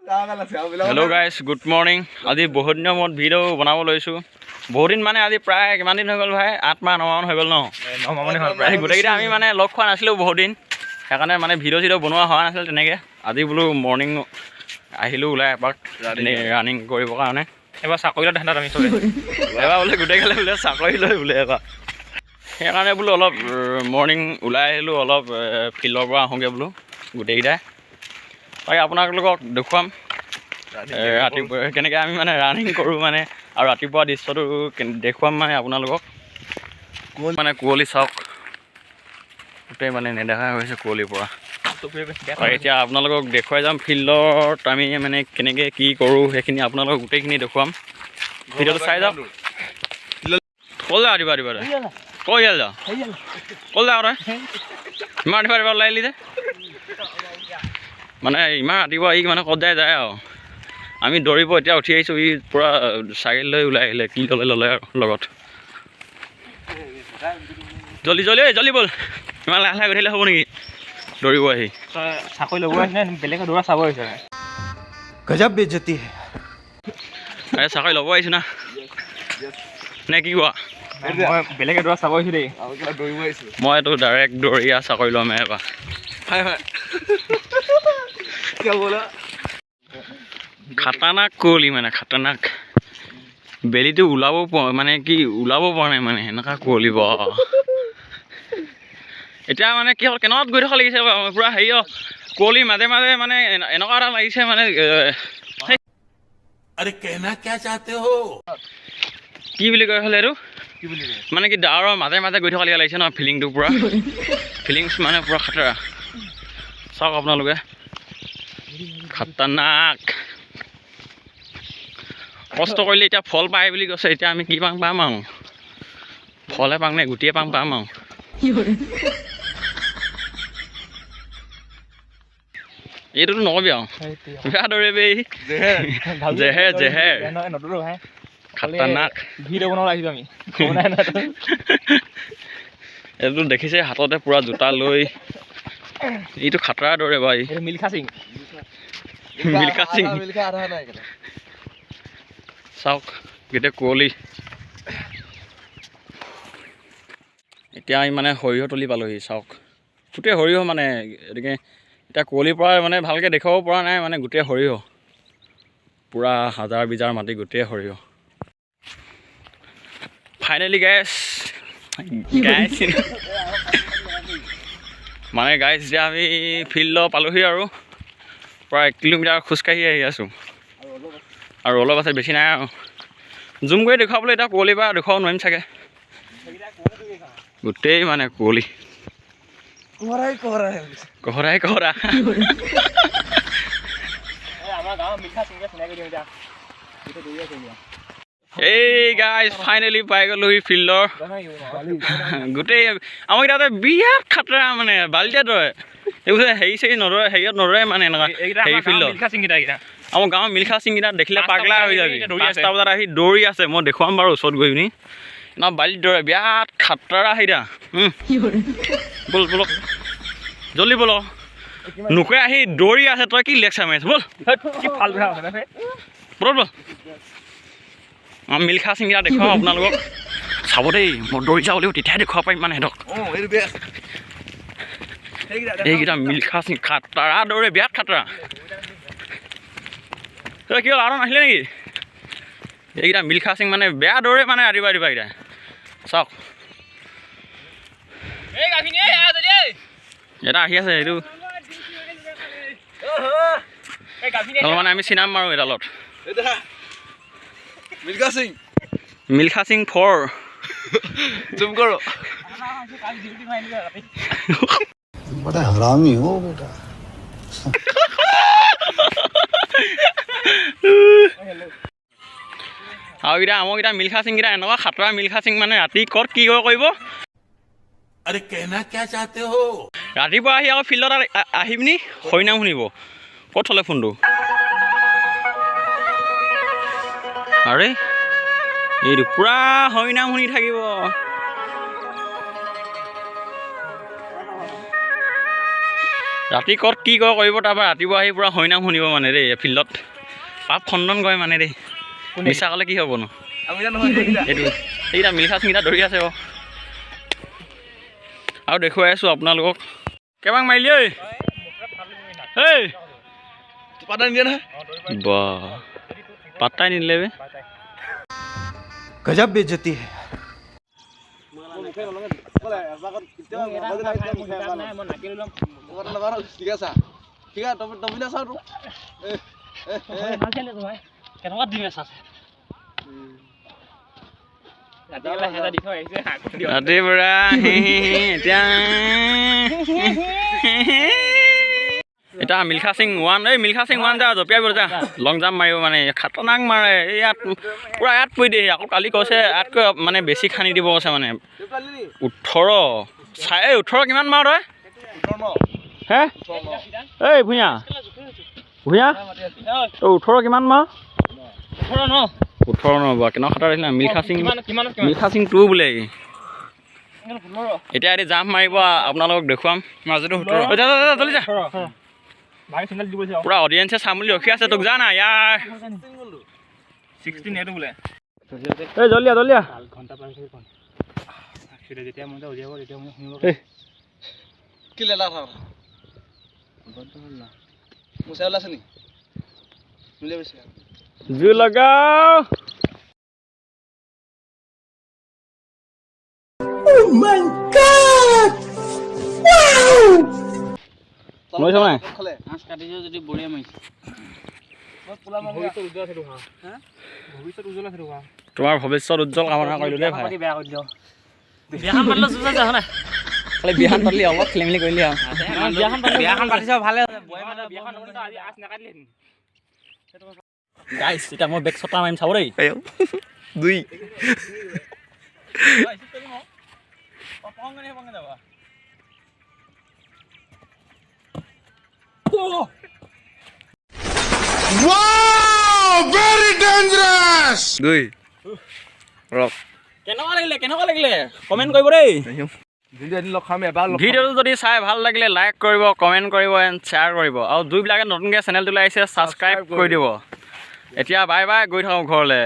Hello' guys good morning আজি বহুত দিনৰ মূৰত ভিডিঅ' বনাব লৈছোঁ বহুত দিন মানে আজি প্ৰায় কিমান দিন হৈ গ'ল ভাই 8 মাহ 9 মাহ হৈ গ'ল ন গোটেইকেইটা আমি মানে লগ খোৱা নাছিলোঁ বহুত দিন সেইকাৰণে মানে ভিডিঅ' চিডিঅ' বনোৱা হোৱা নাছিল তেনেকৈ আজি বোলো মৰ্ণিং আহিলোঁ ওলাই এপাক ৰানিং কৰিবৰ কাৰণে এবাৰ চাকৰি লৈ ধান্দাত আমি চবে এবাৰ বোলে গোটেইগালে বোলে চাকৰি লৈ বোলে এবাৰ সেইকাৰণে বোলো অলপ মৰ্ণিং ওলাই আহিলোঁ অলপ ফিল্ডৰ পৰা আহোঁগৈ বোলো গোটেইকেইটাই তাকে আপোনালোকক দেখুৱাম ৰাতিপুৱা কেনেকৈ আমি মানে ৰানিং কৰোঁ মানে আৰু ৰাতিপুৱা দৃশ্যটো দেখুৱাম মানে আপোনালোকক মানে কুঁৱলী চাওক গোটেই মানে নেদেখা হৈছে কুঁৱলীৰ পৰা এতিয়া আপোনালোকক দেখুৱাই যাম ফিল্ডত আমি মানে কেনেকৈ কি কৰোঁ সেইখিনি আপোনালোকক গোটেইখিনি দেখুৱাম ভিডিঅ'টো চাই যাওক ক'ল যা ৰাতিপুৱা কৈ যা ক'ল যা তই ইমান ৰাতিপুৱা ওলাই আহিলি যে মানে ইমান ৰাতিপুৱা ই মানে ক'ত যায় আৰু আমি দৌৰিব এতিয়া উঠি আহিছোঁ ই পূৰা চাইকেল লৈ ওলাই আহিলে কি ল'লে আৰু লগত জল্দি ব'ল ইমান লাহে গৈ থাকিলে হ'ব নেকি দৌৰিব আহি চাকৰি ল'ব আহিছে বেলেগে দৌৰা চাব আহিছে গজব বেজ্জতি আৰে চাকৰি ল'ব আহিছোঁ না নে কি কোৱা মই বেলেগে দৌৰা চাব আহিছোঁ দেই মইতো ডাইৰেক্ট দৌৰি চাকৰি ল'ম এবাৰ খাতাৰনাক কুঁৱলী মানে খাতাৰনাক বেলিটো ওলাব পৰা নাই মানে এনেকুৱা কুঁৱলী এতিয়া মানে কি হ'ল কেনেকুৱাত গৈ থকা লাগিছে পূৰা হেৰি কুঁৱলীৰ মাজে মাজে মানে এনেকুৱা এটা লাগিছে মানে কি বুলি কয় হ'লে এইটো মানে কি ডাৱৰৰ মাজে মাজে গৈ থকা লাগিছে ন ফিলিংটো পূৰা ফিলিংছ মানে পূৰা খাতৰা চাওক আপোনালোকে খাতাৰনাক কষ্ট কৰিলে এতিয়া ফল পায় বুলি কৈছে এতিয়া আমি কি পাম আৰু ফলে পাম নে গুটিয়ে পাম আৰু এইটোতো নকবি আৰু বেয়া দৌৰিবি জেহেৰ খাতাৰনাক এইটো দেখিছে হাততে পূৰা জোতা লৈ এইটো খাতৰা দৌৰে বাৰু মিল্খা সিং চাওক গোটেই কুঁৱলী এতিয়া আমি মানে সৰিয়হ তলি পালোহি চাওক গোটেই সৰিয়হ মানে গতিকে এতিয়া কুঁৱলীৰ পৰা মানে ভালকৈ দেখুৱাব পৰা নাই মানে গোটেই সৰিয়হ পূৰা হাজাৰ বিজাৰ মাটি গোটেই সৰিয়হ ফাইনেলি গাইজ মানে গাইজ এতিয়া আমি ফিল্ড পালোহি আৰু প্ৰায় 1 কিলোমিটাৰ খোজকাঢ়ি আহি আছোঁ আৰু অলপ আছে বেছি নাই আৰু জুম কৰি দেখুৱাবলৈ এতিয়া কুঁৱলীৰ পৰা দেখুৱাব নোৱাৰিম চাগে গোটেই মানে কুঁৱলী কহৰাই এই গাইজ ফাইনেলি পাই গ'লোহি ফিল্ডৰ গোটেই আমাৰ তাতে বিৰাট খাতৰা মানে বালিতে দৌৰে এইবোৰ হেৰি চেৰি নদৌৰে হেৰিয়ত নদৌৰে মানে এনেকুৱা হেৰি ফিল্ডত আমাৰ গাঁৱৰ মিল্খা সিংকেইটা দেখিলে পাগলা হৈ যাবি 5টা বজাত আহি দৌৰি আছে মই দেখুৱাম বাৰু ওচৰত গৈ পিনি না বালিত দৌৰে বিৰাট খাতৰা সেইটা ব'ল জল্দি ব'ল নোকে আহি দৌৰি আছে তই কি লেকচাৰ মাৰিছ ব'ল মিল্খা সিংকেইটা দেখুৱাম আপোনালোকক চাব দেই মই দৌৰি যাব লাগিব তেতিয়াহে দেখুৱাব পাৰিম মানে সিহঁতক এইকেইটা মিল্খা সিং খাতৰা দৌৰে বিৰাট খাতৰা তই কি হ'ল আৰু নাহিলে নেকি এইকেইটা মিল্খা সিং মানে বেয়া দৌৰে মানে ৰাতিপুৱা এইকেইটা চাওক এটা আহি আছে এইটো মানে আমি চিনাম মাৰোঁ এডালত মিল্খা সিং 4 तुम करो बड़ा हरामी हो बेटा আৰু এতিয়া আমকেইটা মিল্খা সিংকেইটা এনেকুৱা খাতৰা মিল্খা সিং মানে ৰাতি ক'ত কি কৰিব ৰাতিপুৱা আহি আকৌ ফিল্ডত আহি পিনি হৰিনাম শুনিব ক'ত থ'লে ফোনটো আৰে এইটো পূৰা হৰিনাম শুনি থাকিব ৰাতি ক'ত কি কয় কৰিব তাৰপৰা ৰাতিপুৱা আহি পূৰা হৰিনাম শুনিব মানে দেই ফিল্ডত পাপ খণ্ডন কৰে মানে দেই মিছা ক'লে কি হ'বনো এইটো এইকেইটা মিলিখা চিঙিটা ধৰি আছে বাৰু আৰু দেখুৱাই আছোঁ আপোনালোকক কেবাং মাৰিলি ঐ এই পাতা নিদিয়ে নহয় বা পাত্তাই নিদিলে বে गजब बेइज्जती है ৰাতিৰ পৰা এতিয়া এতিয়া মিলখা সিং ওৱান এই মিলখা সিং ওৱান যা জঁপিয়াব যা লং জাম্প মাৰিব মানে খাতৰনাক মাৰে এই ইয়াত পূৰা ইয়াত পৰি দিয়ে আকৌ কালি কৈছে ইয়াতকৈ মানে বেছি খান্দি দিব কৈছে মানে 18 চাই 18 কিমান মাৰ তই হে এই ভূঞা তই 18 কিমান মাৰ 18 ন বা কেনেকুৱা খাটাৰ আহিলে মিলখা সিং 2 বোলে এতিয়া এটি জাম্প মাৰিব আপোনালোকক দেখুৱাম মাজতে 18 পুৰা অডিয়েঞ্চে চাম বুলি ৰখি আছে তোক জানা ইয়াৰ 16 এইটো বোলে এই জলদিয়া জলদিয়া ঘণ্টা পাঁচ যেতিয়া মই উলিয়াব তেতিয়া মই শুনিব কি লেলা থাৰ মুছা ওলাইছে নি মিলে বেছি জুই লগাও Oh my god! Wow! মই চাও নাই আঁচ কাটিছে যদি বঢ়িয়া মাৰিছে তোমাৰ ভৱিষ্যত উজ্জ্বল কামনা কৰিলো দেই ভাই বেয়া কৰি দিওঁ বিয়াখন পাতিলে জুজা যা না খালি বিয়াখন পাতিলি অলপ খেলি মেলি কৰিলি আৰু বিয়াখন পাতিছ ভালে গাইছ এতিয়া মই বেক শ্বট মাৰিম চাব দেই দুই Wow! Very dangerous! দুই ৰক কেনেকুৱা লাগিলে কমেণ্ট কৰিব দেই ভিডিঅ'টো যদি চাই ভাল লাগিলে লাইক কৰিব কমেণ্ট কৰিব এণ্ড শ্বেয়াৰ কৰিব আৰু যিবিলাকে নতুনকৈ চেনেলটোলৈ আহিছে ছাবস্ক্ৰাইব কৰি দিব এতিয়া বাই বাই গৈ থাকোঁ ঘৰলৈ